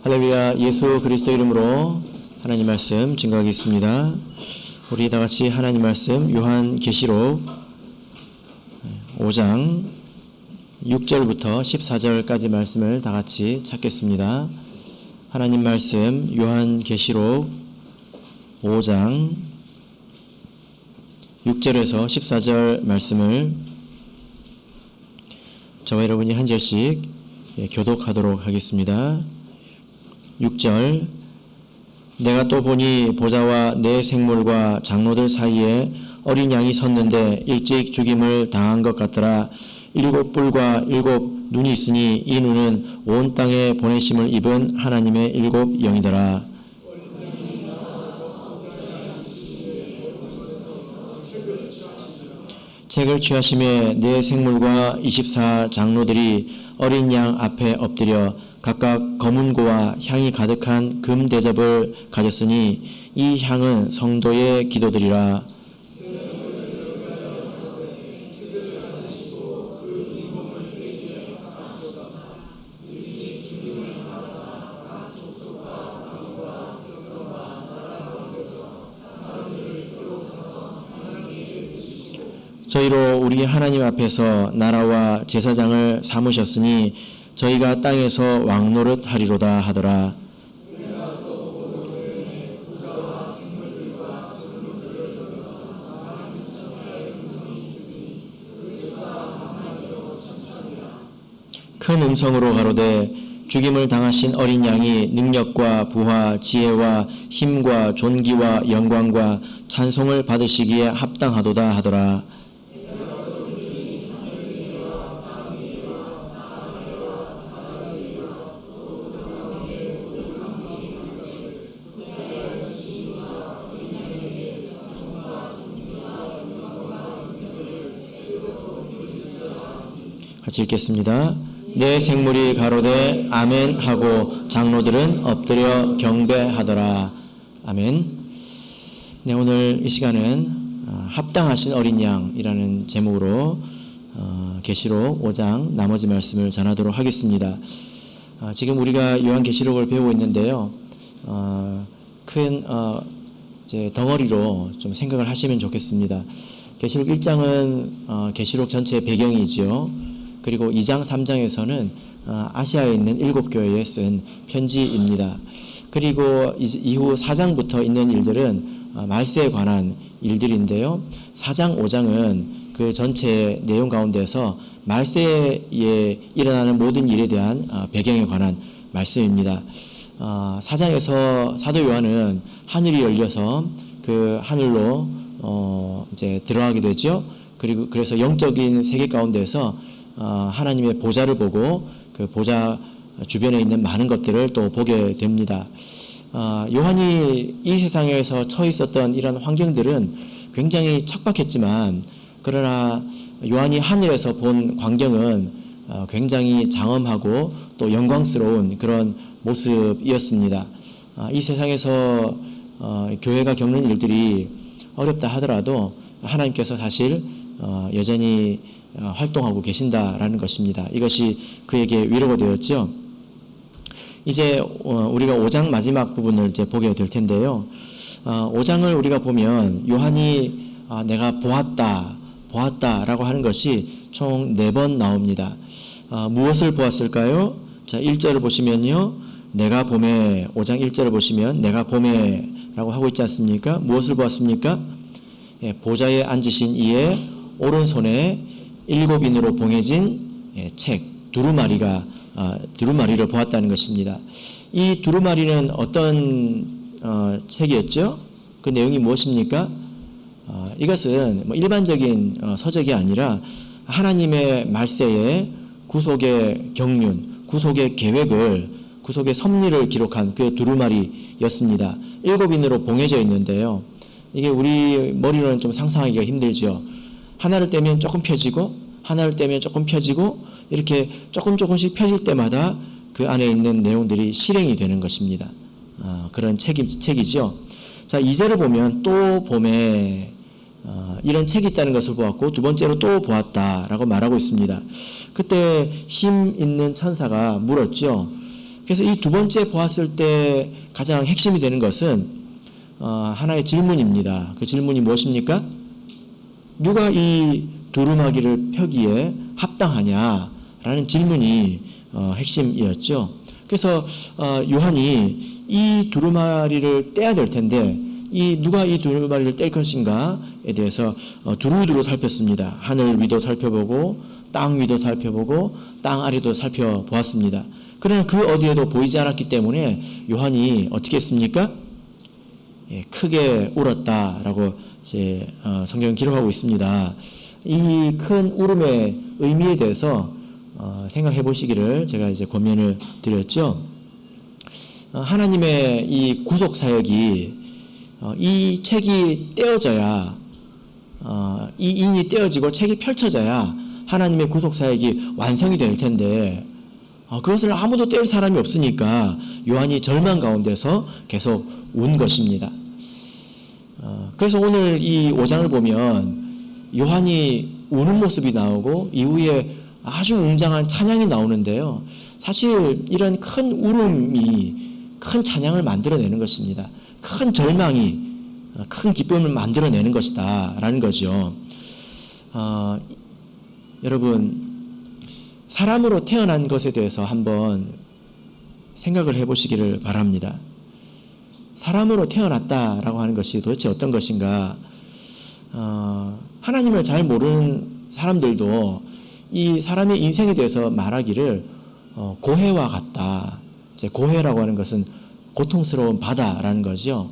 할렐루야. 예수 그리스도 이름으로 하나님 말씀 증거하겠습니다. 우리 다 같이 하나님 말씀 요한계시록 5장 6절부터 14절까지 말씀을 다 같이 찾겠습니다. 하나님 말씀 요한계시록 5장 6절에서 14절 말씀을 저와 여러분이 한 절씩 교독하도록 하겠습니다. 6절. 내가 또 보니 보좌와 네 생물과 장로들 사이에 어린 양이 섰는데 일찍 죽임을 당한 것 같더라. 7뿔과 7 눈이 있으니 이 눈은 온 땅에 보내심을 입은 하나님의 7 영이더라. 책을 취하심에 네 생물과 24 장로들이 어린 양 앞에 엎드려 각각 검은 고와 향이 가득한 금 대접을 가졌으니 이 향은 성도의 기도들이라. 저희로 우리 하나님 앞에서 나라와 제사장을 삼으셨으니 저희가 땅에서 왕노릇 하리로다 하더라. 큰 음성으로 가로되 죽임을 당하신 어린 양이 능력과 부와 지혜와 힘과 존귀와 영광과 찬송을 받으시기에 합당하도다 하더라. 같이 읽겠습니다. 네 생물이 가로되 아멘 하고 장로들은 엎드려 경배하더라. 아멘. 네, 오늘 이 시간은 합당하신 어린 양이라는 제목으로 계시록 5장 나머지 말씀을 전하도록 하겠습니다. 지금 우리가 요한계시록을 배우고 있는데요. 큰 이제 덩어리로 좀 생각을 하시면 좋겠습니다. 계시록 1장은 계시록 전체의 배경이지요. 그리고 2장, 3장에서는 아시아에 있는 7교회에 쓴 편지입니다. 그리고 이후 4장부터 있는 일들은 말세에 관한 일들인데요. 4장, 5장은 그 전체 내용 가운데서 말세에 일어나는 모든 일에 대한 배경에 관한 말씀입니다. 4장에서 사도 요한은 하늘이 열려서 그 하늘로 이제 들어가게 되죠. 그리고 그래서 영적인 세계 가운데서 하나님의 보좌를 보고 그 보좌 주변에 있는 많은 것들을 또 보게 됩니다. 요한이 이 세상에서 처해 있었던 이런 환경들은 굉장히 척박했지만 그러나 요한이 하늘에서 본 광경은 굉장히 장엄하고 또 영광스러운 그런 모습이었습니다. 이 세상에서 교회가 겪는 일들이 어렵다 하더라도 하나님께서 사실 여전히 활동하고 계신다라는 것입니다. 이것이 그에게 위로가 되었죠. 이제 우리가 5장 마지막 부분을 이제 보게 될 텐데요. 5장을 우리가 보면 요한이 내가 보았다라고 하는 것이 총 4번 나옵니다. 무엇을 보았을까요? 자, 1절을 보시면요. 내가 봄에 5장 1절을 보시면 내가 봄에라고 하고 있지 않습니까? 무엇을 보았습니까? 보좌에 앉으신 이의 오른손에 7인으로 봉해진 책 두루마리를 보았다는 것입니다. 이 두루마리는 어떤 책이었죠? 그 내용이 무엇입니까? 이것은 일반적인 서적이 아니라 하나님의 말세에 구속의 경륜, 구속의 계획을, 구속의 섭리를 기록한 그 두루마리였습니다. 7인으로 봉해져 있는데요. 이게 우리 머리로는 좀 상상하기가 힘들죠. 하나를 떼면 조금 펴지고 하나를 떼면 조금 펴지고 이렇게 조금씩 펴질 때마다 그 안에 있는 내용들이 실행이 되는 것입니다. 그런 책이죠. 자, 2절을 보면 또 봄에 이런 책이 있다는 것을 보았고 두 번째로 또 보았다라고 말하고 있습니다. 그때 힘 있는 천사가 물었죠. 그래서 이 두 번째 보았을 때 가장 핵심이 되는 것은 하나의 질문입니다. 그 질문이 무엇입니까? 누가 이 두루마기를 펴기에 합당하냐라는 질문이 핵심이었죠. 그래서 요한이 이 두루마리를 떼야 될 텐데 누가 이 두루마리를 뗄 것인가에 대해서 두루두루 살폈습니다. 하늘 위도 살펴보고 땅 위도 살펴보고 땅 아래도 살펴보았습니다. 그러나 그 어디에도 보이지 않았기 때문에 요한이 어떻게 했습니까? 크게 울었다라고 이제 성경은 기록하고 있습니다. 이 큰 울음의 의미에 대해서 생각해 보시기를 제가 이제 권면을 드렸죠. 하나님의 이 구속 사역이 이 책이 떼어져야 이 인이 떼어지고 책이 펼쳐져야 하나님의 구속 사역이 완성이 될 텐데 그것을 아무도 뗄 사람이 없으니까 요한이 절망 가운데서 계속 운 것입니다. 그래서 오늘 이 5장을 보면 요한이 우는 모습이 나오고 이후에 아주 웅장한 찬양이 나오는데요. 사실 이런 큰 울음이 큰 찬양을 만들어내는 것입니다. 큰 절망이 큰 기쁨을 만들어내는 것이다 라는 거죠. 여러분, 사람으로 태어난 것에 대해서 한번 생각을 해보시기를 바랍니다. 사람으로 태어났다라고 하는 것이 도대체 어떤 것인가? 하나님을 잘 모르는 사람들도 이 사람의 인생에 대해서 말하기를 고해와 같다. 이제 고해라고 하는 것은 고통스러운 바다라는 거죠.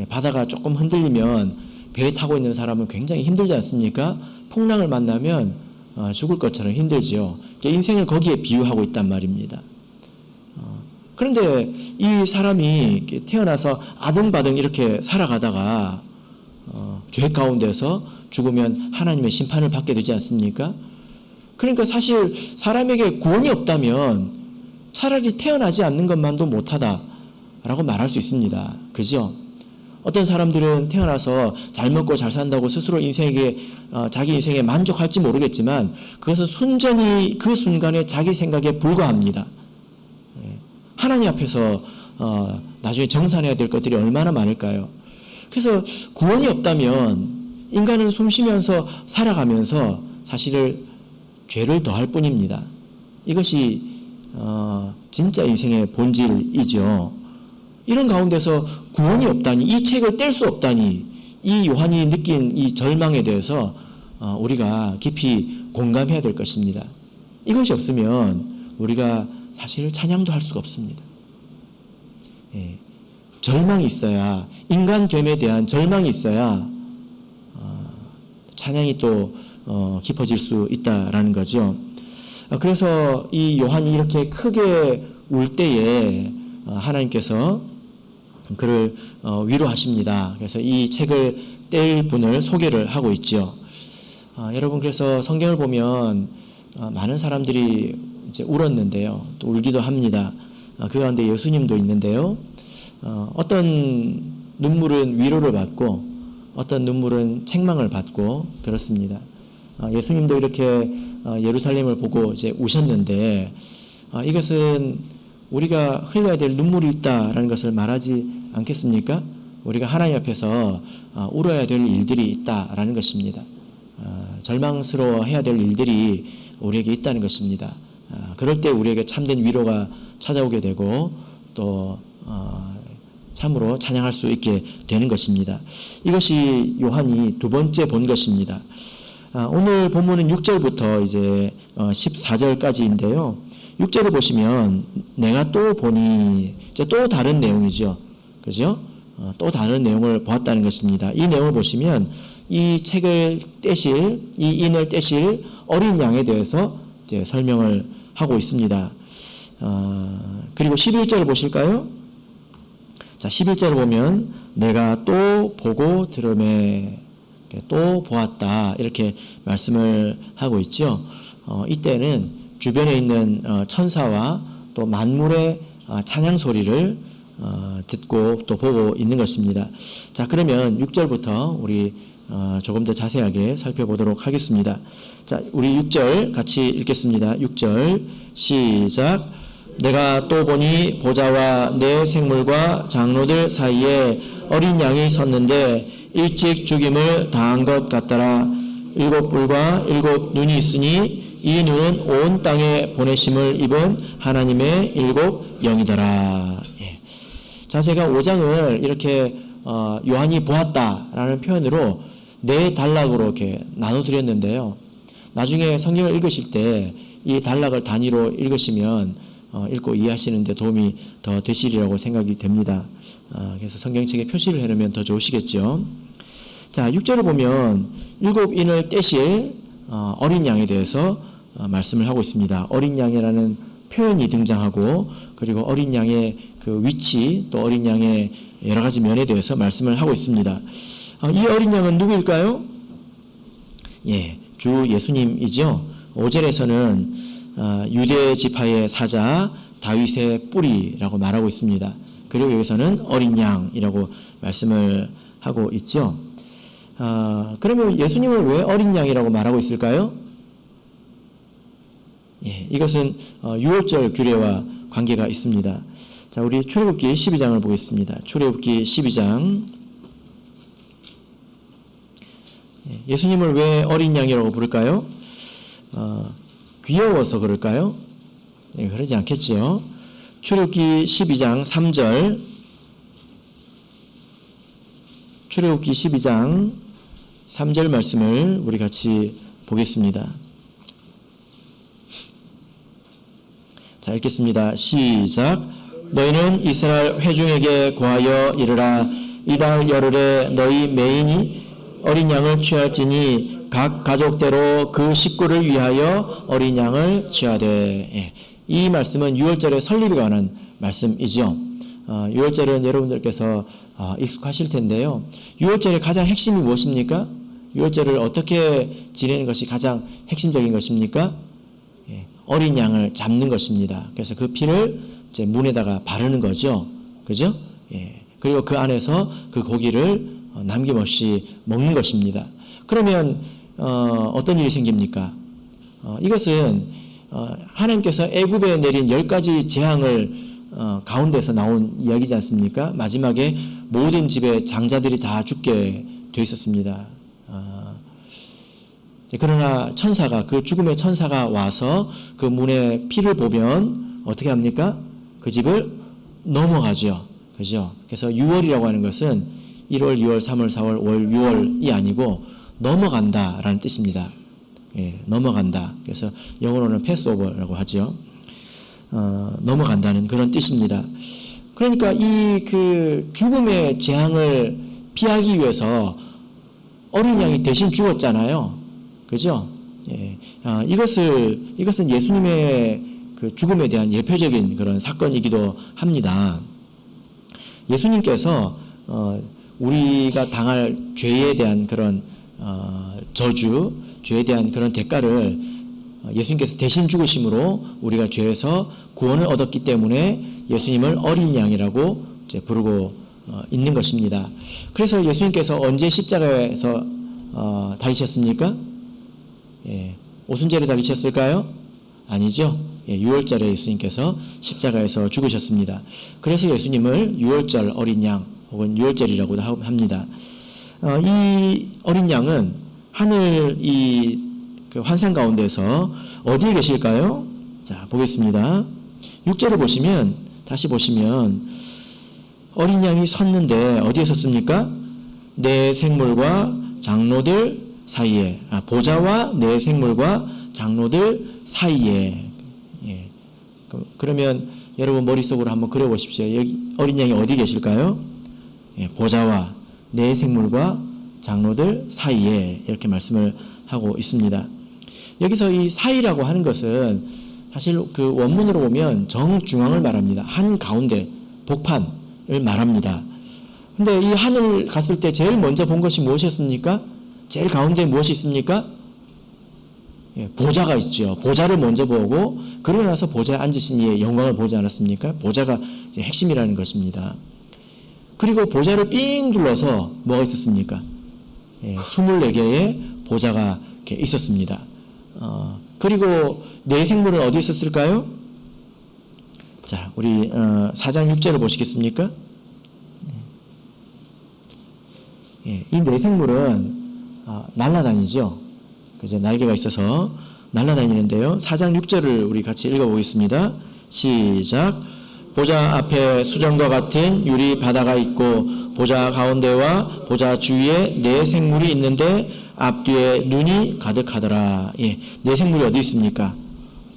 바다가 조금 흔들리면 배에 타고 있는 사람은 굉장히 힘들지 않습니까? 풍랑을 만나면 죽을 것처럼 힘들지요. 인생을 거기에 비유하고 있단 말입니다. 그런데 이 사람이 태어나서 아등바등 이렇게 살아가다가 죄 가운데서 죽으면 하나님의 심판을 받게 되지 않습니까? 그러니까 사실 사람에게 구원이 없다면 차라리 태어나지 않는 것만도 못하다라고 말할 수 있습니다. 그죠? 어떤 사람들은 태어나서 잘 먹고 잘 산다고 스스로 자기 인생에 만족할지 모르겠지만 그것은 순전히 그 순간에 자기 생각에 불과합니다. 하나님 앞에서 나중에 정산해야 될 것들이 얼마나 많을까요? 그래서 구원이 없다면 인간은 숨쉬면서 살아가면서 사실은 죄를 더할 뿐입니다. 이것이 진짜 인생의 본질이죠. 이런 가운데서 구원이 없다니, 이 책을 뗄 수 없다니, 이 요한이 느낀 이 절망에 대해서 우리가 깊이 공감해야 될 것입니다. 이것이 없으면 우리가 사실 찬양도 할 수가 없습니다. 절망이 있어야, 인간됨에 대한 절망이 있어야 찬양이 또 깊어질 수 있다라는 거죠. 그래서 이 요한이 이렇게 크게 울 때에 하나님께서 그를 위로하십니다. 그래서 이 책을 뗄 분을 소개를 하고 있죠. 여러분, 그래서 성경을 보면 많은 사람들이 이제 울었는데요. 또 울기도 합니다. 그 가운데 예수님도 있는데요. 어떤 눈물은 위로를 받고 어떤 눈물은 책망을 받고 그렇습니다. 예수님도 이렇게 예루살렘을 보고 이제 우셨는데 이것은 우리가 흘려야 될 눈물이 있다라는 것을 말하지 않겠습니까? 우리가 하나님 앞에서 울어야 될 일들이 있다라는 것입니다. 절망스러워해야 될 일들이 우리에게 있다는 것입니다. 그럴 때 우리에게 참된 위로가 찾아오게 되고 또 참으로 찬양할 수 있게 되는 것입니다. 이것이 요한이 두 번째 본 것입니다. 오늘 본문은 6절부터 이제 14절까지인데요. 6절을 보시면 내가 또 보니, 이제 또 다른 내용이죠. 그죠? 또 다른 내용을 보았다는 것입니다. 이 내용을 보시면 이 책을 떼실, 이 인을 떼실 어린 양에 대해서 이제 설명을 하고 있습니다. 그리고 11절을 보실까요? 자, 11절을 보면 내가 또 보고 들으매, 또 보았다, 이렇게 말씀을 하고 있죠. 이때는 주변에 있는 천사와 또 만물의 찬양 소리를 듣고 또 보고 있는 것입니다. 자, 그러면 6절부터 우리 조금 더 자세하게 살펴보도록 하겠습니다. 자, 우리 6절 같이 읽겠습니다. 6절 시작. 내가 또 보니 보좌와 내 생물과 장로들 사이에 어린 양이 섰는데 일찍 죽임을 당한 것 같더라. 7뿔과 7눈이 있으니 이 눈은 온 땅에 보내심을 입은 하나님의 7 영이더라. 예. 자, 제가 5장을 이렇게 요한이 보았다라는 표현으로 4단락으로 이렇게 나눠드렸는데요. 나중에 성경을 읽으실 때 이 단락을 단위로 읽으시면 읽고 이해하시는 데 도움이 더 되시리라고 생각이 됩니다. 그래서 성경책에 표시를 해놓으면 더 좋으시겠죠. 자, 6절을 보면 7인을 떼실 어린 양에 대해서 말씀을 하고 있습니다. 어린 양이라는 표현이 등장하고, 그리고 어린 양의 그 위치, 또 어린 양의 여러 가지 면에 대해서 말씀을 하고 있습니다. 이 어린 양은 누구일까요? 예, 주 예수님이죠. 5절에서는 유대 지파의 사자 다윗의 뿌리라고 말하고 있습니다. 그리고 여기서는 어린 양이라고 말씀을 하고 있죠. 그러면 예수님을 왜 어린 양이라고 말하고 있을까요? 예, 이것은 6월절 규례와 관계가 있습니다. 자, 우리 출애굽기 12장을 보겠습니다. 출애굽기 12장. 예수님을 왜 어린 양이라고 부를까요? 귀여워서 그럴까요? 네, 그러지 않겠지요. 출애굽기 12장 3절. 출애굽기 12장 3절 말씀을 우리 같이 보겠습니다. 자, 읽겠습니다. 시작. 너희는 이스라엘 회중에게 고하여 이르라. 이달 열흘에 너희 매인이 어린 양을 취할지니 각 가족대로 그 식구를 위하여 어린 양을 취하되. 예. 이 말씀은 6월절의 설립에 관한 말씀이죠. 6월절은 여러분들께서 익숙하실 텐데요. 6월절의 가장 핵심이 무엇입니까? 6월절을 어떻게 지내는 것이 가장 핵심적인 것입니까? 예. 어린 양을 잡는 것입니다. 그래서 그 피를 이제 문에다가 바르는 거죠. 그죠? 예. 그리고 그 안에서 그 고기를 남김없이 먹는 것입니다. 그러면 어떤 일이 생깁니까? 이것은 하나님께서 애굽에 내린 10가지 재앙을 가운데서 나온 이야기지 않습니까? 마지막에 모든 집의 장자들이 다 죽게 돼 있었습니다. 그러나 천사가, 그 죽음의 천사가 와서 그 문에 피를 보면 어떻게 합니까? 그 집을 넘어가죠. 그죠? 그래서 6월이라고 하는 것은 1월, 2월, 3월, 4월, 5월, 6월이 아니고 넘어간다라는 뜻입니다. 예, 넘어간다. 그래서 영어로는 패스오버라고 하죠. 넘어간다는 그런 뜻입니다. 그러니까 이 그 죽음의 재앙을 피하기 위해서 어린 양이 대신 죽었잖아요. 그죠? 예, 이것은 예수님의 그 죽음에 대한 예표적인 그런 사건이기도 합니다. 예수님께서 우리가 당할 죄에 대한 그런 저주, 죄에 대한 그런 대가를 예수님께서 대신 죽으심으로 우리가 죄에서 구원을 얻었기 때문에 예수님을 어린 양이라고 이제 부르고 있는 것입니다. 그래서 예수님께서 언제 십자가에서 달리셨습니까? 예, 오순절에 달리셨을까요? 아니죠. 예, 6월절에 예수님께서 십자가에서 죽으셨습니다. 그래서 예수님을 6월절 어린 양 혹은 6월절이라고도 합니다. 이 어린 양은 하늘 그 환상 가운데서 어디에 계실까요? 자, 보겠습니다. 6절을 보시면, 다시 보시면 어린 양이 섰는데 어디에 섰습니까? 내 생물과 장로들 사이에, 보좌와 내 생물과 장로들 사이에. 예. 그러면 여러분 머릿속으로 한번 그려보십시오. 여기 어린 양이 어디 계실까요? 예, 보좌와 내 생물과 장로들 사이에, 이렇게 말씀을 하고 있습니다. 여기서 이 사이라고 하는 것은 사실 그 원문으로 보면 정중앙을 말합니다. 한 가운데, 복판을 말합니다. 근데 이 하늘 갔을 때 제일 먼저 본 것이 무엇이었습니까? 제일 가운데 무엇이 있습니까? 예, 보좌가 있죠. 보좌를 먼저 보고 그러고 나서 보좌에 앉으신 이의 영광을 보지 않았습니까? 보좌가 이제 핵심이라는 것입니다. 그리고 보좌를 삥 둘러서 뭐가 있었습니까? 예, 24개의 보좌가 이렇게 있었습니다. 그리고 내 생물은 어디 있었을까요? 자, 우리 4장 6절을 보시겠습니까? 예, 이 네 생물은 날아다니죠. 그죠? 날개가 있어서 날아다니는데요. 4장 6절을 우리 같이 읽어보겠습니다. 시작. 보좌 앞에 수정과 같은 유리 바다가 있고 보좌 가운데와 보좌 주위에 네 생물이 있는데 앞뒤에 눈이 가득하더라. 예, 네 생물이 어디 있습니까?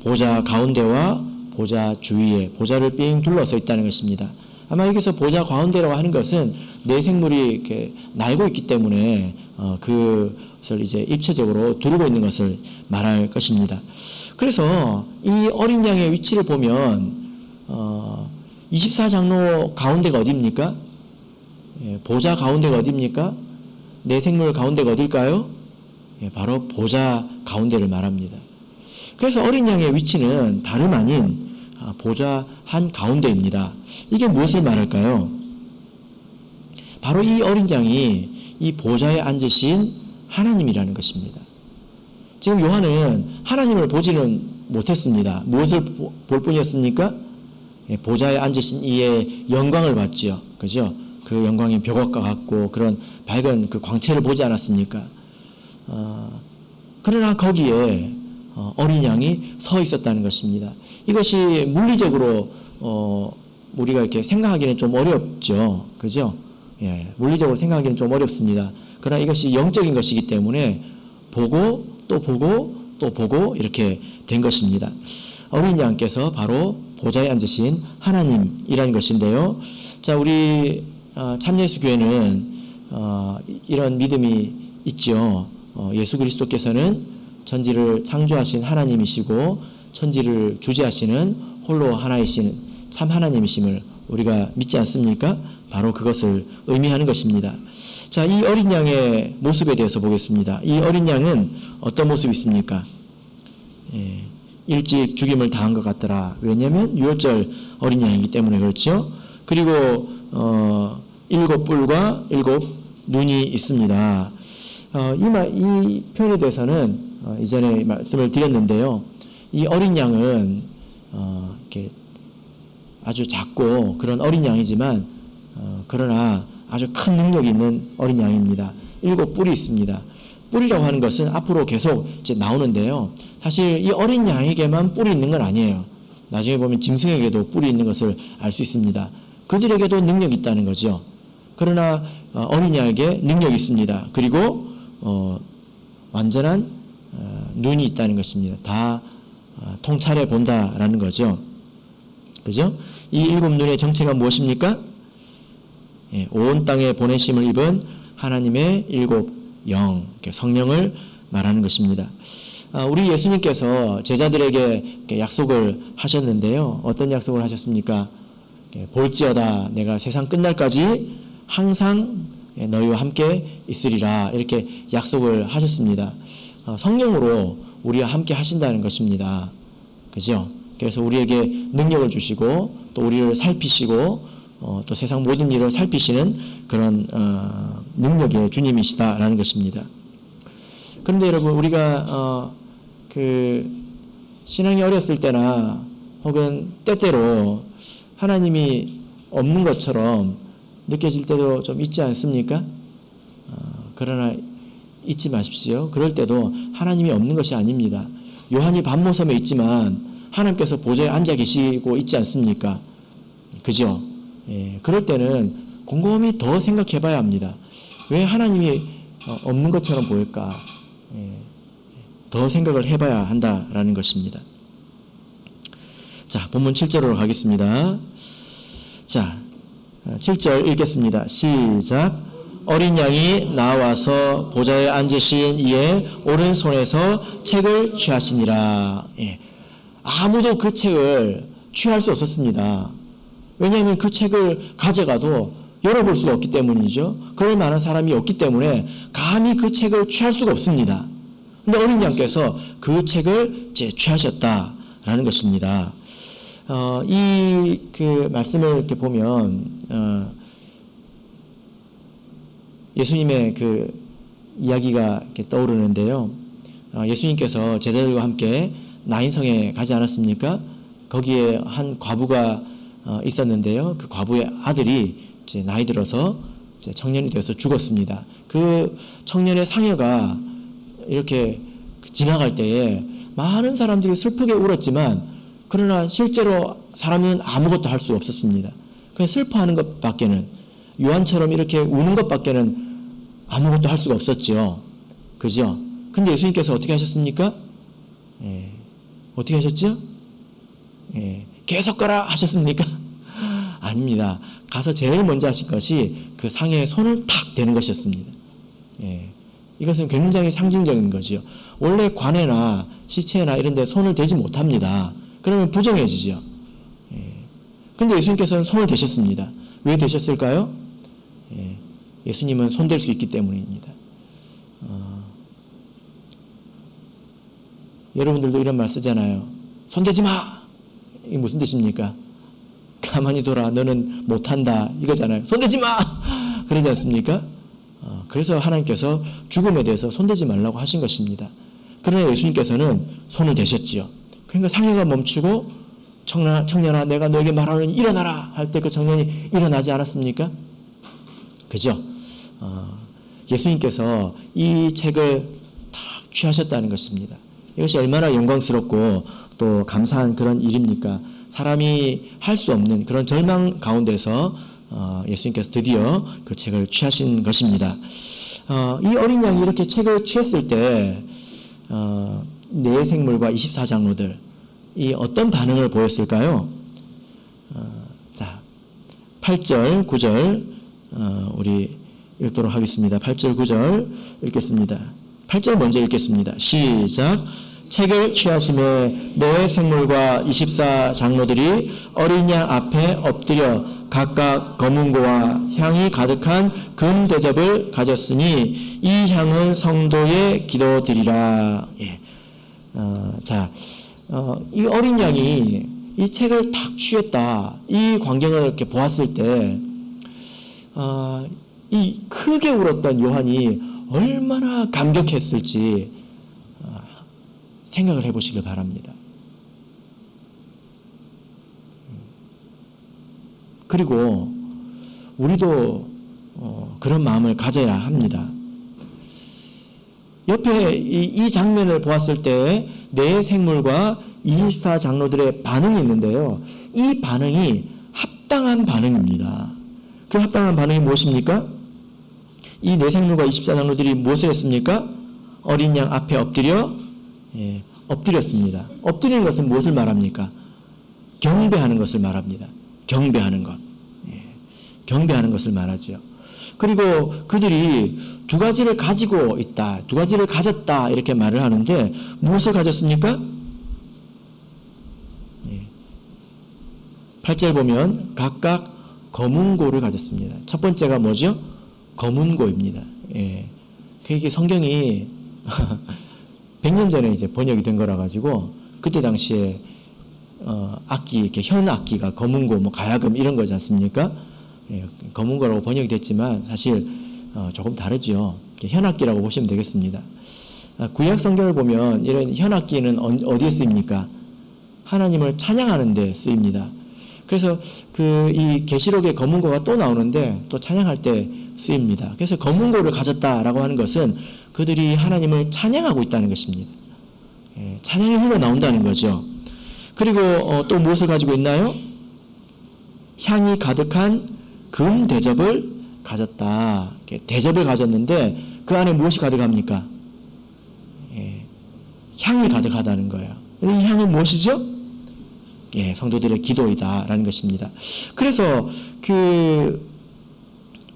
보좌 가운데와 보좌 주위에 보좌를 삥 둘러서 있다는 것입니다. 아마 여기서 보좌 가운데라고 하는 것은 네 생물이 이렇게 날고 있기 때문에 그것을 이제 입체적으로 두르고 있는 것을 말할 것입니다. 그래서 이 어린 양의 위치를 보면 24장로 가운데가 어디입니까? 예, 보좌 가운데가 어디입니까? 네 생물 가운데가 어딜까요? 예, 바로 보좌 가운데를 말합니다. 그래서 어린 양의 위치는 다름 아닌 보좌 한 가운데입니다. 이게 무엇을 말할까요? 바로 이 어린 양이 이 보좌에 앉으신 하나님이라는 것입니다. 지금 요한은 하나님을 보지는 못했습니다. 무엇을 볼 뿐이었습니까? 보좌에 앉으신 이의 영광을 봤지요. 그죠? 그 영광이 벽옥과 같고 그런 밝은 그 광채를 보지 않았습니까? 그러나 거기에 어린 양이 서 있었다는 것입니다. 이것이 물리적으로 우리가 이렇게 생각하기는 좀 어렵죠. 그죠? 예, 물리적으로 생각하기는 좀 어렵습니다. 그러나 이것이 영적인 것이기 때문에 보고 또 보고 또 보고 이렇게 된 것입니다. 어린 양께서 바로 보좌에 앉으신 하나님이라는 것인데요. 자, 우리 참예수교회는 이런 믿음이 있죠. 예수 그리스도께서는 천지를 창조하신 하나님이시고 천지를 주재하시는 홀로 하나이신 참 하나님이심을 우리가 믿지 않습니까? 바로 그것을 의미하는 것입니다. 자, 이 어린 양의 모습에 대해서 보겠습니다. 이 어린 양은 어떤 모습이 있습니까? 예, 일찍 죽임을 당한 것 같더라. 왜냐하면 유월절 어린 양이기 때문에 그렇죠. 그리고 7뿔과 7눈이 있습니다. 이 표현에 대해서는 이전에 말씀을 드렸는데요. 이 어린 양은 이렇게 아주 작고 그런 어린 양이지만 그러나 아주 큰 능력이 있는 어린 양입니다. 7뿔이 있습니다. 뿔이라고 하는 것은 앞으로 계속 이제 나오는데요. 사실 이 어린 양에게만 뿔이 있는 건 아니에요. 나중에 보면 짐승에게도 뿔이 있는 것을 알 수 있습니다. 그들에게도 능력이 있다는 거죠. 그러나 어린 양에게 능력이 있습니다. 그리고 완전한 눈이 있다는 것입니다. 다 통찰해 본다라는 거죠. 그죠? 이 7눈의 정체가 무엇입니까? 예, 온 땅에 보내심을 입은 하나님의 7영, 성령을 말하는 것입니다. 우리 예수님께서 제자들에게 약속을 하셨는데요. 어떤 약속을 하셨습니까? 볼지어다 내가 세상 끝날까지 항상 너희와 함께 있으리라 이렇게 약속을 하셨습니다. 성령으로 우리와 함께 하신다는 것입니다. 그죠? 그래서 우리에게 능력을 주시고 또 우리를 살피시고 또 세상 모든 일을 살피시는 그런 능력의 주님이시다라는 것입니다. 그런데 여러분 우리가 신앙이 어렸을 때나 혹은 때때로 하나님이 없는 것처럼 느껴질 때도 좀 있지 않습니까? 그러나 잊지 마십시오. 그럴 때도 하나님이 없는 것이 아닙니다. 요한이 밤모섬에 있지만 하나님께서 보좌에 앉아 계시고 있지 않습니까? 그죠? 예, 그럴 때는 곰곰이 더 생각해 봐야 합니다. 왜 하나님이 없는 것처럼 보일까? 예, 더 생각을 해봐야 한다라는 것입니다. 자, 본문 7절로 가겠습니다. 자, 7절 읽겠습니다. 시작. 어린 양이 나와서 보좌에 앉으신 이의 오른손에서 책을 취하시니라. 예. 아무도 그 책을 취할 수 없었습니다. 왜냐하면 그 책을 가져가도 열어볼 수가 없기 때문이죠. 그럴 만한 사람이 없기 때문에 감히 그 책을 취할 수가 없습니다. 근데 어린 양께서 그 책을 취하셨다라는 것입니다. 이 말씀을 이렇게 보면 예수님의 이야기가 이렇게 떠오르는데요. 예수님께서 제자들과 함께 나인성에 가지 않았습니까? 거기에 한 과부가 있었는데요. 그 과부의 아들이 이제 나이 들어서 이제 청년이 되어서 죽었습니다. 그 청년의 상여가 이렇게 지나갈 때에 많은 사람들이 슬프게 울었지만 그러나 실제로 사람은 아무것도 할 수 없었습니다. 그냥 슬퍼하는 것밖에는, 요한처럼 이렇게 우는 것밖에는 아무것도 할 수가 없었죠. 그죠? 근데 예수님께서 어떻게 하셨습니까? 어떻게 하셨죠? 계속 가라 하셨습니까? 아닙니다. 가서 제일 먼저 하신 것이 그 상해에 손을 탁 대는 것이었습니다. 이것은 굉장히 상징적인 거죠. 원래 관에나 시체나 이런 데 손을 대지 못합니다. 그러면 부정해지죠. 근데 예수님께서는 손을 대셨습니다. 왜 대셨을까요? 예수님은 손댈 수 있기 때문입니다. 여러분들도 이런 말 쓰잖아요. 손대지 마! 이게 무슨 뜻입니까? 가만히 둬라. 너는 못한다. 이거잖아요. 손대지 마! 그러지 않습니까? 그래서 하나님께서 죽음에 대해서 손대지 말라고 하신 것입니다. 그러나 예수님께서는 손을 대셨지요. 그러니까 상해가 멈추고 청년아 내가 너에게 말하노니 일어나라 할 때 그 청년이 일어나지 않았습니까? 그죠? 예수님께서 이 책을 다 취하셨다는 것입니다. 이것이 얼마나 영광스럽고 또 감사한 그런 일입니까? 사람이 할 수 없는 그런 절망 가운데서 예수님께서 드디어 그 책을 취하신 것입니다. 이 어린 양이 이렇게 책을 취했을 때 네 생물과 24장로들 이 어떤 반응을 보였을까요? 자, 8절, 9절 우리 읽도록 하겠습니다. 8절, 9절 읽겠습니다. 8절 먼저 읽겠습니다. 시작. 책을 취하심에 네 생물과 24장로들이 어린 양 앞에 엎드려 각각 검은고와 향이 가득한 금 대접을 가졌으니 이 향은 성도의 기도드리라. 이 어린 양이 이 책을 탁 취했다. 이 광경을 이렇게 보았을 때, 이 크게 울었던 요한이 얼마나 감격했을지 생각을 해보시길 바랍니다. 그리고 우리도 그런 마음을 가져야 합니다. 옆에 이 장면을 보았을 때 네 생물과 24장로들의 반응이 있는데요. 이 반응이 합당한 반응입니다. 그 합당한 반응이 무엇입니까? 이 네 생물과 24장로들이 무엇을 했습니까? 어린 양 앞에 엎드려 엎드렸습니다. 엎드리는 것은 무엇을 말합니까? 경배하는 것을 말합니다. 경배하는 것. 경배하는 것을 말하죠. 그리고 그들이 두 가지를 가지고 있다, 두 가지를 가졌다 이렇게 말을 하는데 무엇을 가졌습니까? 8절 보면 각각 검은고를 가졌습니다. 첫 번째가 뭐죠? 검은고입니다. 그게 성경이 100년 전에 이제 번역이 된 거라 가지고 그때 당시에 악기 이렇게 현 악기가 검은고 뭐 가야금 이런 거지 않습니까? 검은고라고 번역이 됐지만 사실 조금 다르죠. 현악기라고 보시면 되겠습니다. 구약 성경을 보면 이런 현악기는 어디에 쓰입니까? 하나님을 찬양하는 데 쓰입니다. 그래서 이 계시록에 검은고가 또 나오는데 또 찬양할 때 쓰입니다. 그래서 검은고를 가졌다라고 하는 것은 그들이 하나님을 찬양하고 있다는 것입니다. 찬양이 흘러나온다는 거죠. 그리고 또 무엇을 가지고 있나요? 향이 가득한 금 대접을 가졌다. 대접을 가졌는데 그 안에 무엇이 가득합니까? 향이 가득하다는 거예요. 이 향은 무엇이죠? 성도들의 기도이다라는 것입니다. 그래서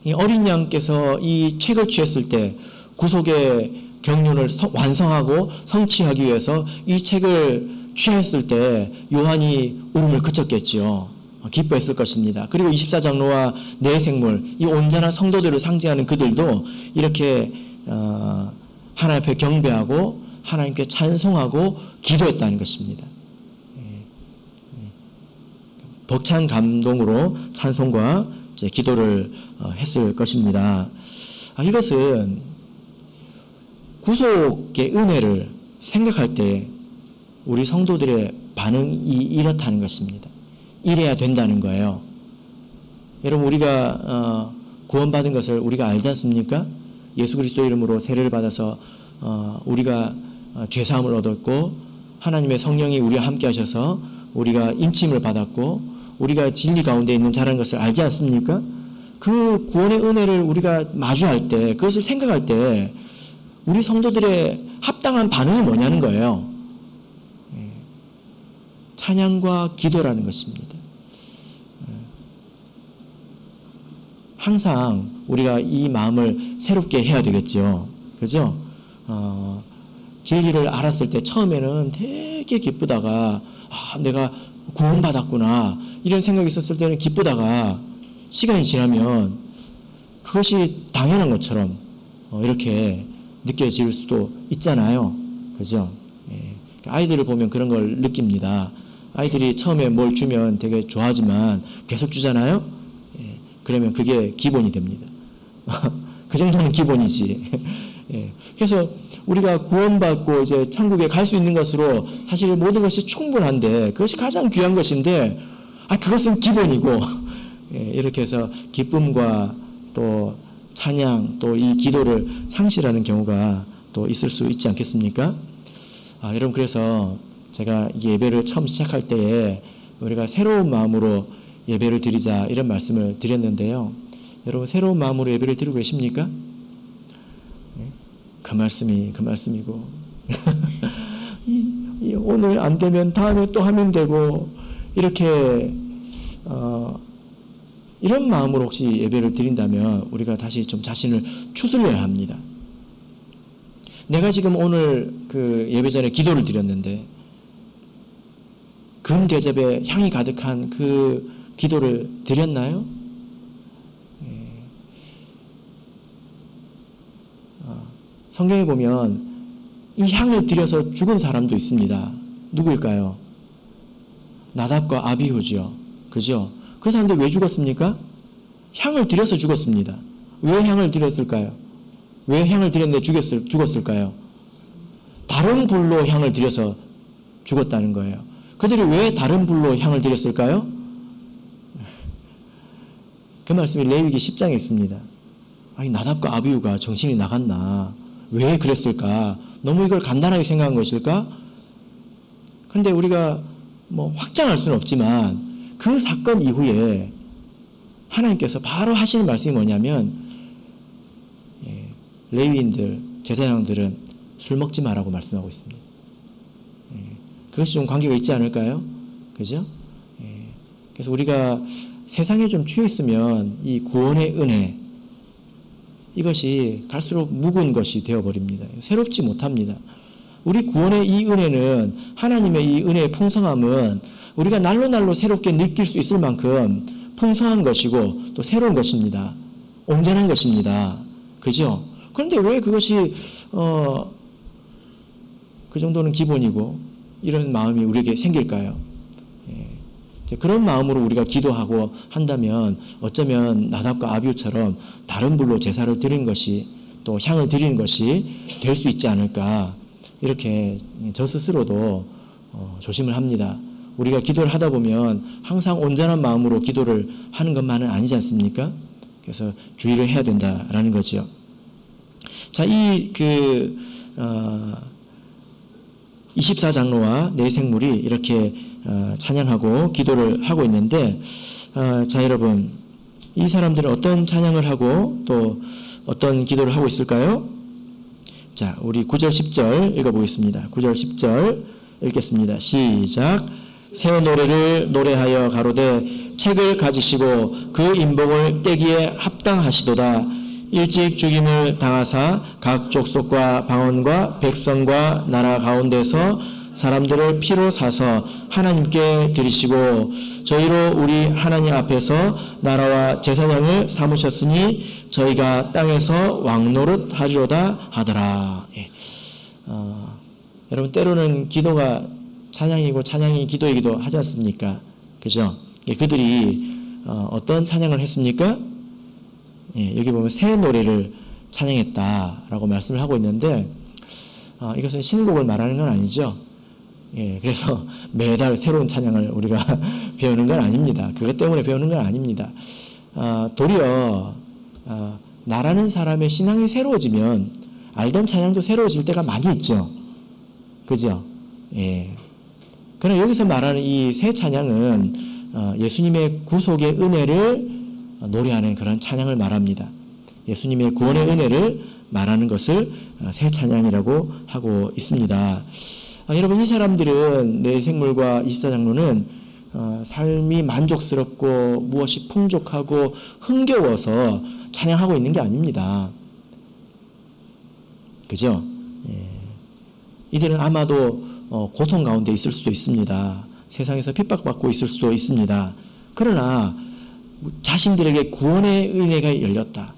이 어린 양께서 이 책을 취했을 때 구속의 경륜을 완성하고 성취하기 위해서 이 책을 취했을 때 요한이 울음을 그쳤겠지요. 기뻐했을 것입니다. 그리고 24장로와 네 생물, 이 온전한 성도들을 상징하는 그들도 이렇게 하나님 앞에 경배하고 하나님께 찬송하고 기도했다는 것입니다. 벅찬 감동으로 찬송과 이제 기도를 했을 것입니다. 이것은 구속의 은혜를 생각할 때 우리 성도들의 반응이 이렇다는 것입니다. 이래야 된다는 거예요. 여러분, 우리가 구원받은 것을 우리가 알지 않습니까? 예수 그리스도 이름으로 세례를 받아서 우리가 죄사함을 얻었고, 하나님의 성령이 우리와 함께 하셔서 우리가 인침을 받았고, 우리가 진리 가운데 있는 자라는 것을 알지 않습니까? 그 구원의 은혜를 우리가 마주할 때, 그것을 생각할 때 우리 성도들의 합당한 반응이 뭐냐는 거예요. 찬양과 기도라는 것입니다. 항상 우리가 이 마음을 새롭게 해야 되겠죠. 그죠? 진리를 알았을 때 처음에는 되게 기쁘다가 내가 구원받았구나 이런 생각이 있었을 때는 기쁘다가 시간이 지나면 그것이 당연한 것처럼 이렇게 느껴질 수도 있잖아요. 그죠? 아이들을 보면 그런 걸 느낍니다. 아이들이 처음에 뭘 주면 되게 좋아하지만 계속 주잖아요. 그러면 그게 기본이 됩니다. 그 정도는 기본이지. 그래서 우리가 구원받고 이제 천국에 갈 수 있는 것으로 사실 모든 것이 충분한데 그것이 가장 귀한 것인데 그것은 기본이고 이렇게 해서 기쁨과 또 찬양 또 이 기도를 상실하는 경우가 또 있을 수 있지 않겠습니까? 여러분, 그래서 제가 이 예배를 처음 시작할 때에 우리가 새로운 마음으로 예배를 드리자 이런 말씀을 드렸는데요. 여러분, 새로운 마음으로 예배를 드리고 계십니까? 그 말씀이고 오늘 안 되면 다음에 또 하면 되고 이렇게 이런 마음으로 혹시 예배를 드린다면 우리가 다시 좀 자신을 추스려야 합니다. 내가 지금 오늘 그 예배 전에 기도를 드렸는데 금 대접에 향이 가득한 그 기도를 드렸나요? 성경에 보면 이 향을 드려서 죽은 사람도 있습니다. 누구일까요? 나답과 아비후지요. 그죠? 그 사람들 왜 죽었습니까? 향을 드려서 죽었습니다. 왜 향을 드렸을까요? 왜 향을 드렸는데 죽었을까요? 다른 불로 향을 드려서 죽었다는 거예요. 그들이 왜 다른 불로 향을 드렸을까요? 그 말씀이 레위기 10장에 있습니다. 나답과 아비후가 정신이 나갔나? 왜 그랬을까? 너무 이걸 간단하게 생각한 것일까? 근데 우리가 확장할 수는 없지만 그 사건 이후에 하나님께서 바로 하시는 말씀이 뭐냐면 레위인들, 제사장들은 술 먹지 마라고 말씀하고 있습니다. 그것이 좀 관계가 있지 않을까요? 그죠? 그래서 우리가 세상에 좀 취해 있으면 이 구원의 은혜 이것이 갈수록 묵은 것이 되어버립니다. 새롭지 못합니다. 우리 구원의 이 은혜는 하나님의 이 은혜의 풍성함은 우리가 날로 새롭게 느낄 수 있을 만큼 풍성한 것이고 또 새로운 것입니다. 온전한 것입니다. 그죠? 그런데 왜 그것이 그 정도는 기본이고 이런 마음이 우리에게 생길까요? 그런 마음으로 우리가 기도하고 한다면 어쩌면 나답과 아비후처럼 다른 불로 제사를 드리는 것이 또 향을 드리는 것이 될 수 있지 않을까 이렇게 저 스스로도 조심을 합니다. 우리가 기도를 하다 보면 항상 온전한 마음으로 기도를 하는 것만은 아니지 않습니까? 그래서 주의를 해야 된다라는 거죠. 자, 24장로와 네 생물이 이렇게 찬양하고 기도를 하고 있는데 자, 여러분, 이 사람들은 어떤 찬양을 하고 또 어떤 기도를 하고 있을까요? 자, 우리 9절 10절 읽어보겠습니다. 9절 10절 읽겠습니다. 시작. 새 노래를 노래하여 가로되 책을 가지시고 그 인봉을 떼기에 합당하시도다. 일찍 죽임을 당하사 각 족속과 방언과 백성과 나라 가운데서 사람들을 피로 사서 하나님께 드리시고 저희로 우리 하나님 앞에서 나라와 제사장을 삼으셨으니 저희가 땅에서 왕노릇 하리로다 하더라. 여러분, 때로는 기도가 찬양이고 찬양이 기도이기도 하지 않습니까? 그죠? 그들이 어떤 찬양을 했습니까? 여기 보면 새 노래를 찬양했다라고 말씀을 하고 있는데 이것은 신곡을 말하는 건 아니죠. 예, 그래서 매달 새로운 찬양을 우리가 배우는 건 아닙니다. 그것 때문에 배우는 건 아닙니다. 도리어 나라는 사람의 신앙이 새로워지면 알던 찬양도 새로워질 때가 많이 있죠. 그죠? 예. 그러나 여기서 말하는 이 새 찬양은 예수님의 구속의 은혜를 노래하는 그런 찬양을 말합니다. 예수님의 구원의 은혜를 말하는 것을 새 찬양이라고 하고 있습니다. 여러분, 이 사람들은 내 생물과 24장로는 삶이 만족스럽고 무엇이 풍족하고 흥겨워서 찬양하고 있는 게 아닙니다. 그죠? 예. 이들은 아마도 고통 가운데 있을 수도 있습니다. 세상에서 핍박받고 있을 수도 있습니다. 그러나 자신들에게 구원의 은혜가 열렸다.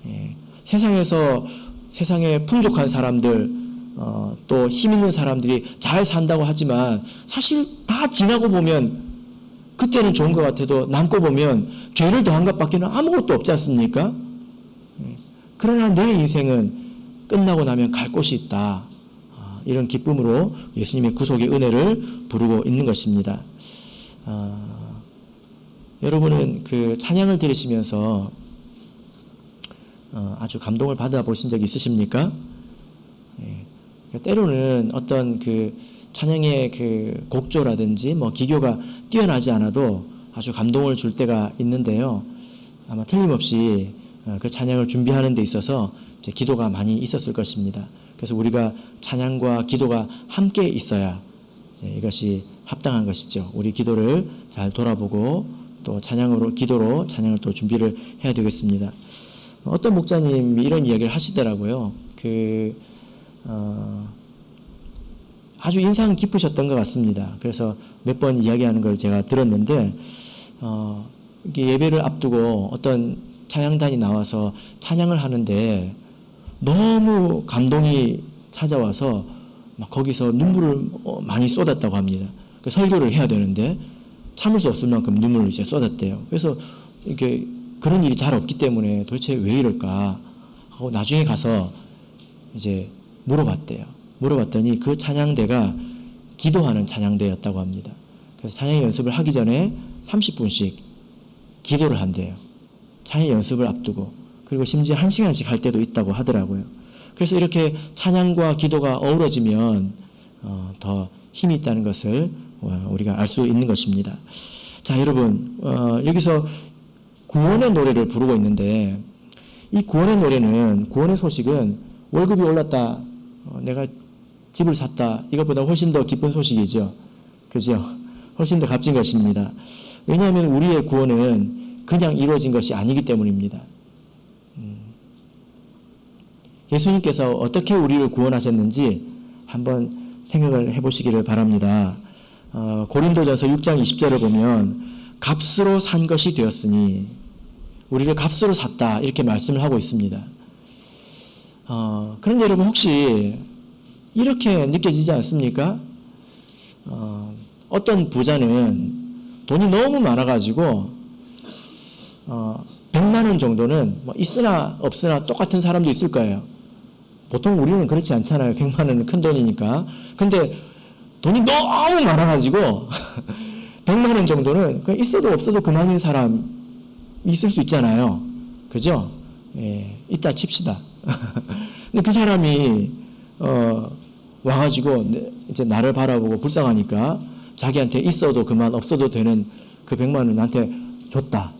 예. 세상에 풍족한 사람들, 또 힘 있는 사람들이 잘 산다고 하지만 사실 다 지나고 보면 그때는 좋은 것 같아도 남고 보면 죄를 더한 것밖에는 아무것도 없지 않습니까? 예. 그러나 내 인생은 끝나고 나면 갈 곳이 있다. 이런 기쁨으로 예수님의 구속의 은혜를 부르고 있는 것입니다. 여러분은 그 찬양을 들으시면서 아주 감동을 받아 보신 적이 있으십니까? 예. 때로는 어떤 그 찬양의 그 곡조라든지 뭐 기교가 뛰어나지 않아도 아주 감동을 줄 때가 있는데요. 아마 틀림없이 그 찬양을 준비하는 데 있어서 이제 기도가 많이 있었을 것입니다. 그래서 우리가 찬양과 기도가 함께 있어야 이것이 합당한 것이죠. 우리 기도를 잘 돌아보고 또 기도로 찬양을 또 준비를 해야 되겠습니다. 어떤 목사님이 이런 이야기를 하시더라고요. 아주 인상 깊으셨던 것 같습니다. 그래서 몇 번 이야기하는 걸 제가 들었는데, 이게 예배를 앞두고 어떤 찬양단이 나와서 찬양을 하는데 너무 감동이 찾아와서 막 거기서 눈물을 많이 쏟았다고 합니다. 그 설교를 해야 되는데 참을 수 없을 만큼 눈물을 이제 쏟았대요. 그래서 이게 그런 일이 잘 없기 때문에 도대체 왜 이럴까 하고 나중에 가서 이제 물어봤대요. 물어봤더니 그 찬양대가 기도하는 찬양대였다고 합니다. 그래서 찬양 연습을 하기 전에 30분씩 기도를 한대요. 찬양 연습을 앞두고. 그리고 심지어 1시간씩 할 때도 있다고 하더라고요. 그래서 이렇게 찬양과 기도가 어우러지면 더 힘이 있다는 것을 우리가 알 수 있는 것입니다. 자, 여러분, 여기서 구원의 노래를 부르고 있는데 이 구원의 노래는, 구원의 소식은 월급이 올랐다, 내가 집을 샀다, 이것보다 훨씬 더 기쁜 소식이죠. 그죠? 훨씬 더 값진 것입니다. 왜냐하면 우리의 구원은 그냥 이루어진 것이 아니기 때문입니다. 예수님께서 어떻게 우리를 구원하셨는지 한번 생각을 해보시기를 바랍니다. 고린도전서 6장 20절을 보면 값으로 산 것이 되었으니, 우리를 값으로 샀다, 이렇게 말씀을 하고 있습니다. 그런데 여러분, 혹시 이렇게 느껴지지 않습니까? 어떤 부자는 돈이 너무 많아가지고 100만 원 정도는 뭐 있으나 없으나 똑같은 사람도 있을 거예요. 보통 우리는 그렇지 않잖아요. 100만 원은 큰 돈이니까. 근데 돈이 너무 많아가지고 100만 원 정도는 그냥 있어도 없어도 그만인 사람 있을 수 있잖아요. 그죠? 예, 이따 칩시다. 근데 그 사람이 와가지고 이제 나를 바라보고 불쌍하니까 자기한테 있어도 그만 없어도 되는 그 100만 원을 나한테 줬다.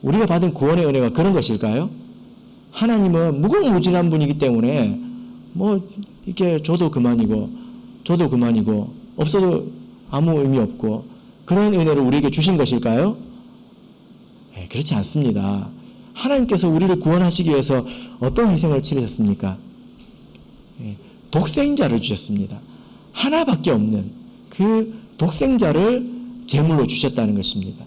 우리가 받은 구원의 은혜가 그런 것일까요? 하나님은 무궁무진한 분이기 때문에 뭐 이게 줘도 그만이고 없어도 아무 의미 없고 그런 은혜를 우리에게 주신 것일까요? 네, 그렇지 않습니다. 하나님께서 우리를 구원하시기 위해서 어떤 희생을 치르셨습니까? 네, 독생자를 주셨습니다. 하나밖에 없는 그 독생자를 제물로 주셨다는 것입니다.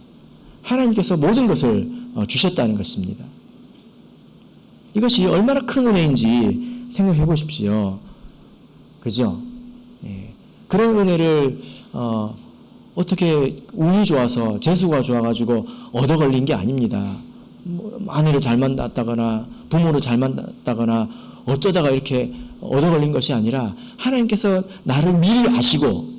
하나님께서 모든 것을 주셨다는 것입니다. 이것이 얼마나 큰 은혜인지 생각해 보십시오. 그죠? 예. 그런 은혜를 어떻게 운이 좋아서 재수가 좋아가지고 얻어 걸린 게 아닙니다. 뭐 아내를 잘 만났다거나 부모를 잘 만났다거나 어쩌다가 이렇게 얻어 걸린 것이 아니라 하나님께서 나를 미리 아시고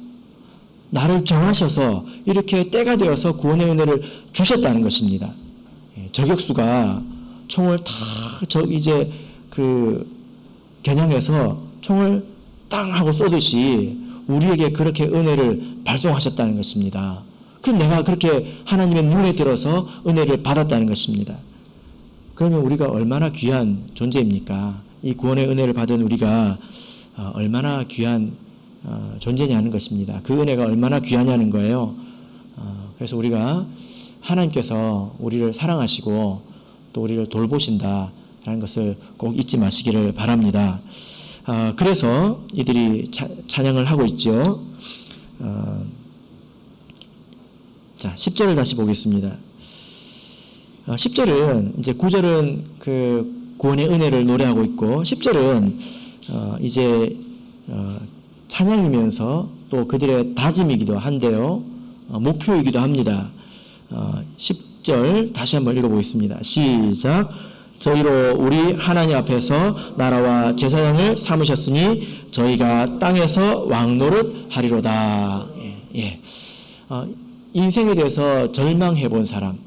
나를 정하셔서 이렇게 때가 되어서 구원의 은혜를 주셨다는 것입니다. 저격수가 총을 다 이제 그 겨냥해서 총을 땅 하고 쏘듯이 우리에게 그렇게 은혜를 발송하셨다는 것입니다. 그래서 내가 그렇게 하나님의 눈에 들어서 은혜를 받았다는 것입니다. 그러면 우리가 얼마나 귀한 존재입니까? 이 구원의 은혜를 받은 우리가 얼마나 귀한 존재냐는 것입니다. 그 은혜가 얼마나 귀하냐는 거예요. 그래서 우리가 하나님께서 우리를 사랑하시고 또 우리를 돌보신다라는 것을 꼭 잊지 마시기를 바랍니다. 그래서 이들이 찬양을 하고 있죠. 자, 10절을 다시 보겠습니다. 10절은 이제 9절은 그 구원의 은혜를 노래하고 있고 10절은 이제 찬양이면서 또 그들의 다짐이기도 한데요. 목표이기도 합니다. 10절 다시 한번 읽어보겠습니다. 시작. 저희로 우리 하나님 앞에서 나라와 제사장을 삼으셨으니 저희가 땅에서 왕노릇 하리로다. 예. 인생에 대해서 절망해 본 사람,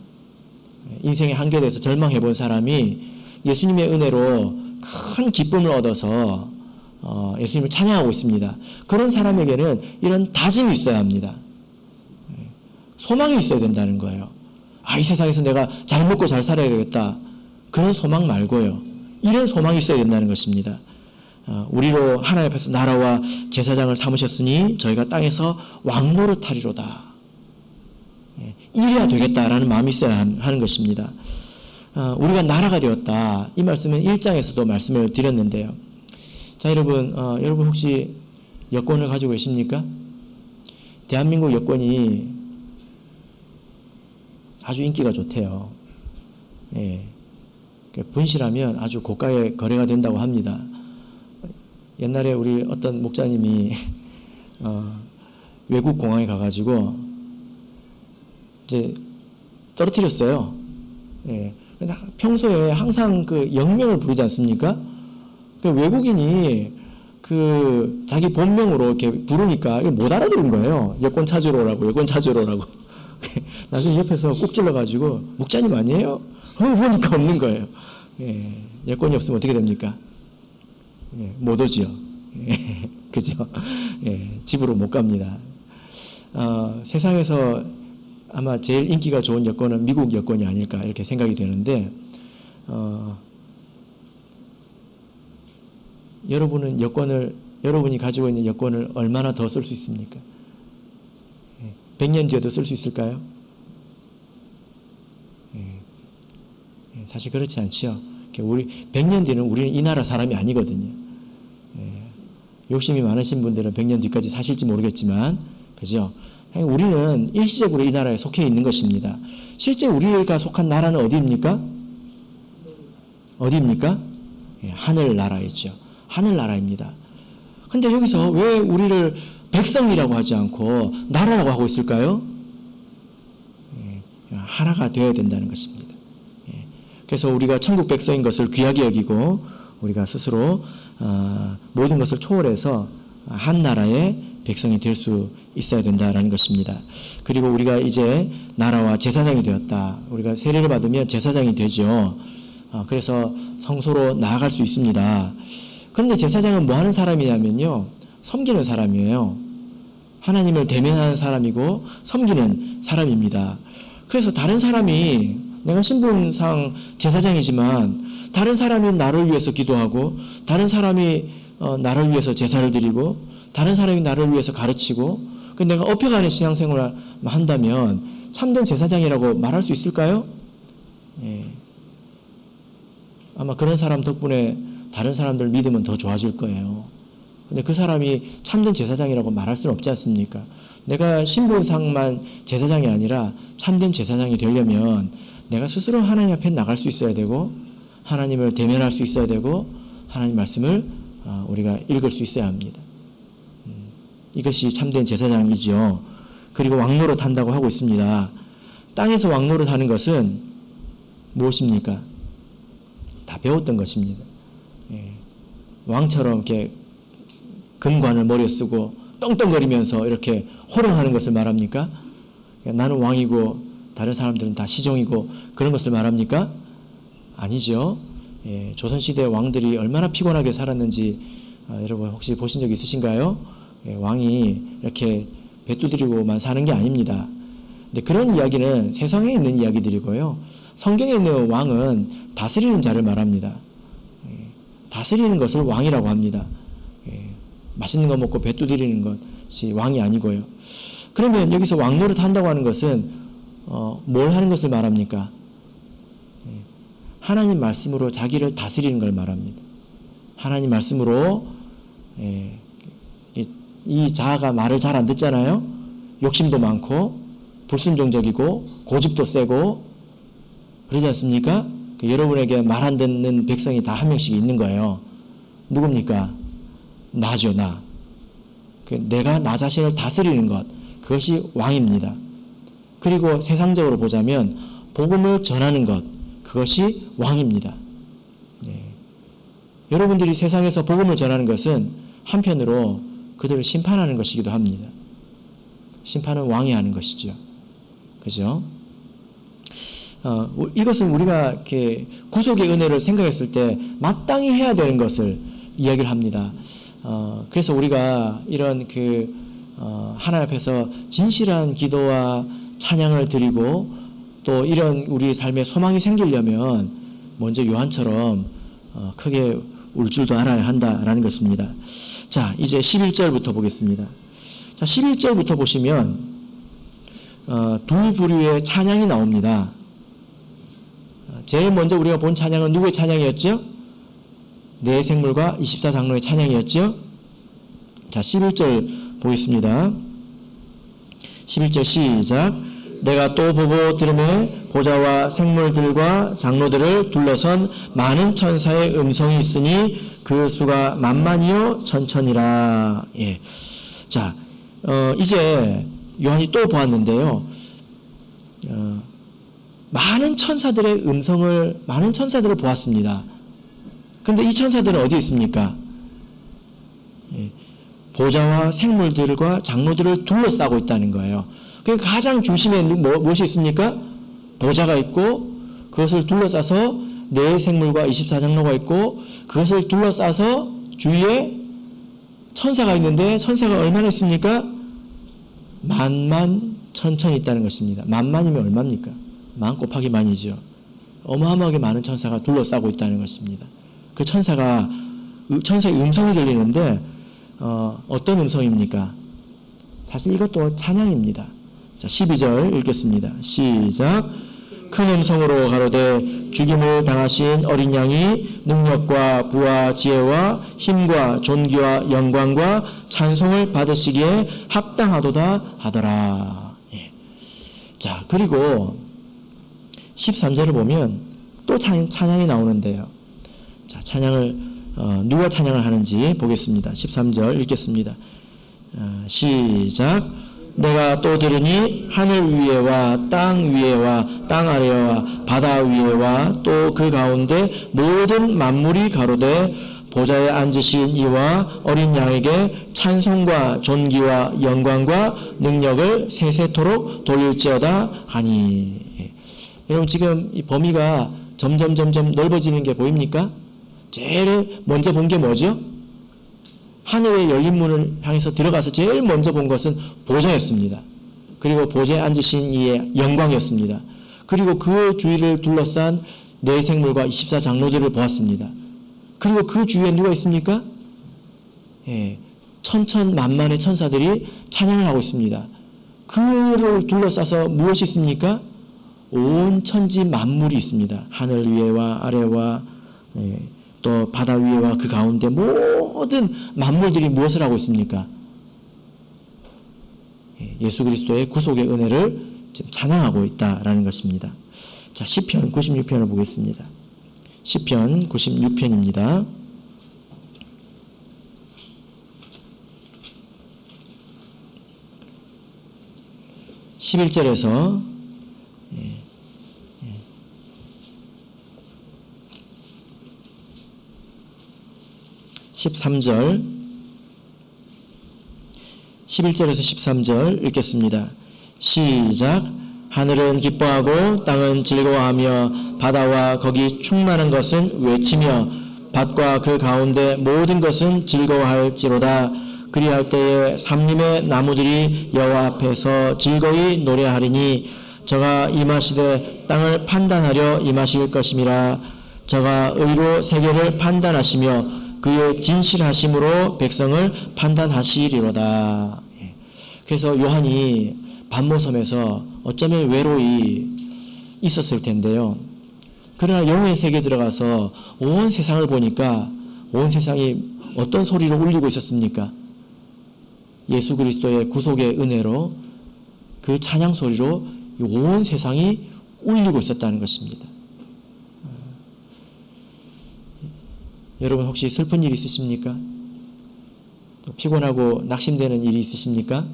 인생의 한계에 대해서 절망해 본 사람이 예수님의 은혜로 큰 기쁨을 얻어서 예수님을 찬양하고 있습니다. 그런 사람에게는 이런 다짐이 있어야 합니다. 소망이 있어야 된다는 거예요. 이 세상에서 내가 잘 먹고 잘 살아야 되겠다. 그런 소망 말고요. 이런 소망이 있어야 된다는 것입니다. 우리로 하나님 앞에서 나라와 제사장을 삼으셨으니 저희가 땅에서 왕노릇 하리로다. 이래야 되겠다라는 마음이 있어야 하는 것입니다. 우리가 나라가 되었다. 이 말씀은 1장에서도 말씀을 드렸는데요. 자, 여러분 혹시 여권을 가지고 계십니까? 대한민국 여권이 아주 인기가 좋대요. 예. 분실하면 아주 고가의 거래가 된다고 합니다. 옛날에 우리 어떤 목사님이 외국 공항에 가가지고 이제 떨어뜨렸어요. 예. 평소에 항상 그 영명을 부르지 않습니까? 그 외국인이 그 자기 본명으로 이렇게 부르니까 못 알아들은 거예요. 여권 찾으러 오라고, 여권 찾으러 오라고. 나중에 옆에서 꼭 찔러가지고 목사님 아니에요? 보니까 없는 거예요. 예. 여권이 없으면 어떻게 됩니까? 예. 못 오지요. 예. 그죠? 예. 집으로 못 갑니다. 세상에서 아마 제일 인기가 좋은 여권은 미국 여권이 아닐까 이렇게 생각이 되는데 여러분이 가지고 있는 여권을 얼마나 더 쓸 수 있습니까? 100년 뒤에도 쓸 수 있을까요? 사실 그렇지 않지요. 우리 100년 뒤는 우리는 이 나라 사람이 아니거든요. 욕심이 많으신 분들은 100년 뒤까지 사실지 모르겠지만, 그죠? 우리는 일시적으로 이 나라에 속해 있는 것입니다. 실제 우리가 속한 나라는 어디입니까? 어디입니까? 하늘나라이죠. 하늘나라입니다. 근데 여기서 왜 우리를 백성이라고 하지 않고 나라라고 하고 있을까요? 하나가 되어야 된다는 것입니다. 그래서 우리가 천국 백성인 것을 귀하게 여기고 우리가 스스로 모든 것을 초월해서 한 나라의 백성이 될 수 있어야 된다라는 것입니다. 그리고 우리가 이제 나라와 제사장이 되었다. 우리가 세례를 받으면 제사장이 되죠. 그래서 성소로 나아갈 수 있습니다. 그런데 제사장은 뭐 하는 사람이냐면요. 섬기는 사람이에요. 하나님을 대면하는 사람이고 섬기는 사람입니다. 그래서 다른 사람이 내가 신분상 제사장이지만 다른 사람이 나를 위해서 기도하고 다른 사람이 나를 위해서 제사를 드리고 다른 사람이 나를 위해서 가르치고 내가 업혀가는 신앙생활을 한다면 참된 제사장이라고 말할 수 있을까요? 예. 아마 그런 사람 덕분에 다른 사람들 믿음은 더 좋아질 거예요. 근데 그 사람이 참된 제사장이라고 말할 수는 없지 않습니까? 내가 신분상만 제사장이 아니라 참된 제사장이 되려면 내가 스스로 하나님 앞에 나갈 수 있어야 되고 하나님을 대면할 수 있어야 되고 하나님 말씀을 우리가 읽을 수 있어야 합니다. 이것이 참된 제사장이지요. 그리고 왕노릇 한다고 하고 있습니다. 땅에서 왕노릇 하는 것은 무엇입니까? 다 배웠던 것입니다. 예. 왕처럼 이렇게 금관을 머리에 쓰고 떵떵거리면서 이렇게 호령하는 것을 말합니까? 나는 왕이고 다른 사람들은 다 시종이고 그런 것을 말합니까? 아니죠. 예, 조선시대 왕들이 얼마나 피곤하게 살았는지 여러분 혹시 보신 적 있으신가요? 예, 왕이 이렇게 배 두드리고만 사는 게 아닙니다. 근데 그런 이야기는 세상에 있는 이야기들이고요. 성경에 있는 왕은 다스리는 자를 말합니다. 예, 다스리는 것을 왕이라고 합니다. 예, 맛있는 거 먹고 배 두드리는 것이 왕이 아니고요. 그러면 여기서 왕 노릇 한다고 하는 것은 뭘 하는 것을 말합니까? 예, 하나님 말씀으로 자기를 다스리는 걸 말합니다. 하나님 말씀으로 예, 이 자아가 말을 잘 안 듣잖아요. 욕심도 많고 불순종적이고 고집도 세고 그러지 않습니까? 여러분에게 말 안 듣는 백성이 다 한 명씩 있는 거예요. 누굽니까? 나죠, 나. 내가 나 자신을 다스리는 것, 그것이 왕입니다. 그리고 세상적으로 보자면 복음을 전하는 것, 그것이 왕입니다. 네. 여러분들이 세상에서 복음을 전하는 것은 한편으로 그들을 심판하는 것이기도 합니다. 심판은 왕이 하는 것이죠. 그죠? 이것은 우리가 이렇게 구속의 은혜를 생각했을 때 마땅히 해야 되는 것을 이야기를 합니다. 그래서 우리가 이런 하나님 앞에서 진실한 기도와 찬양을 드리고 또 이런 우리 삶에 소망이 생기려면 먼저 요한처럼 크게 울 줄도 알아야 한다라는 것입니다. 자, 이제 11절부터 보겠습니다. 자, 11절부터 보시면 두 부류의 찬양이 나옵니다. 제일 먼저 우리가 본 찬양은 누구의 찬양이었죠? 네 생물과 24장로의 찬양이었죠? 자, 11절 보겠습니다. 11절 시작. 내가 또 보고 들으매 보좌와 생물들과 장로들을 둘러선 많은 천사의 음성이 있으니 그 수가 만만이요 천천이라. 예. 자, 이제 요한이 또 보았는데요. 많은 천사들의 음성을, 많은 천사들을 보았습니다. 그런데 이 천사들은 어디 있습니까? 예. 보좌와 생물들과 장로들을 둘러싸고 있다는 거예요. 그러니까 가장 중심에 무엇이 있습니까? 보좌가 있고 그것을 둘러싸서 네 생물과 24장로가 있고 그것을 둘러싸서 주위에 천사가 있는데 천사가 얼마나 있습니까? 만만 천천히 있다는 것입니다. 만만이면 얼마입니까? 만 곱하기 만이죠. 어마어마하게 많은 천사가 둘러싸고 있다는 것입니다. 그 천사의 음성이 들리는데 어떤 음성입니까? 사실 이것도 찬양입니다. 자, 12절 읽겠습니다. 시작. 큰 음성으로 가로되 죽임을 당하신 어린 양이 능력과 부와 지혜와 힘과 존귀와 영광과 찬송을 받으시기에 합당하도다 하더라. 예. 자, 그리고 13절을 보면 또 찬양이 나오는데요. 자, 찬양을 누가 찬양을 하는지 보겠습니다. 13절 읽겠습니다. 시작. 내가 또 들으니 하늘 위에와 땅 위에와 땅 아래와 바다 위에와 또 그 가운데 모든 만물이 가로되 보좌에 앉으신 이와 어린 양에게 찬송과 존귀와 영광과 능력을 세세토록 돌릴지어다 하니. 여러분 지금 이 범위가 점점 넓어지는 게 보입니까? 제일 먼저 본 게 뭐죠? 하늘의 열린 문을 향해서 들어가서 제일 먼저 본 것은 보좌였습니다. 그리고 보좌에 앉으신 이의 영광이었습니다. 그리고 그 주위를 둘러싼 네 생물과 24장로들을 보았습니다. 그리고 그 주위에 누가 있습니까? 예, 천천만만의 천사들이 찬양을 하고 있습니다. 그를 둘러싸서 무엇이 있습니까? 온 천지 만물이 있습니다. 하늘 위에와 아래와 또 바다 위에와 그 가운데 모든 만물들이 무엇을 하고 있습니까? 예수 그리스도의 구속의 은혜를 지금 찬양하고 있다라는 것입니다. 자, 시편 96편을 보겠습니다. 시편 96편입니다. 11절에서 13절 11절에서 13절 읽겠습니다. 시작. 하늘은 기뻐하고 땅은 즐거워하며 바다와 거기 충만한 것은 외치며 밭과 그 가운데 모든 것은 즐거워할지로다. 그리할 때에 삼림의 나무들이 여호와 앞에서 즐거이 노래하리니 저가 임하시되 땅을 판단하려 임하실 것임이라. 저가 의로 세계를 판단하시며 그의 진실하심으로 백성을 판단하시리로다. 그래서 요한이 반모섬에서 어쩌면 외로이 있었을 텐데요. 그러나 영의 세계에 들어가서 온 세상을 보니까 온 세상이 어떤 소리로 울리고 있었습니까? 예수 그리스도의 구속의 은혜로 그 찬양 소리로 온 세상이 울리고 있었다는 것입니다. 여러분 혹시 슬픈 일 있으십니까? 또 피곤하고 낙심되는 일이 있으십니까?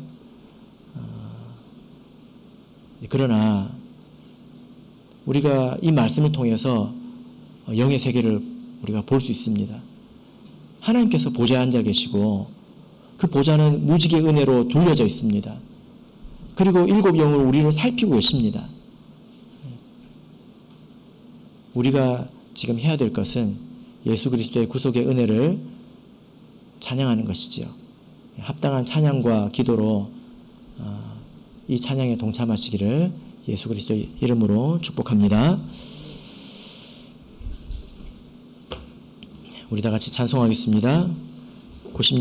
그러나 우리가 이 말씀을 통해서 영의 세계를 우리가 볼 수 있습니다. 하나님께서 보좌에 앉아 계시고 그 보좌는 무지개 은혜로 둘려져 있습니다. 그리고 일곱 영을 우리를 살피고 계십니다. 우리가 지금 해야 될 것은 예수 그리스도의 구속의 은혜를 찬양하는 것이지요. 합당한 찬양과 기도로 이 찬양에 동참하시기를 예수 그리스도의 이름으로 축복합니다. 우리 다 같이 찬송하겠습니다.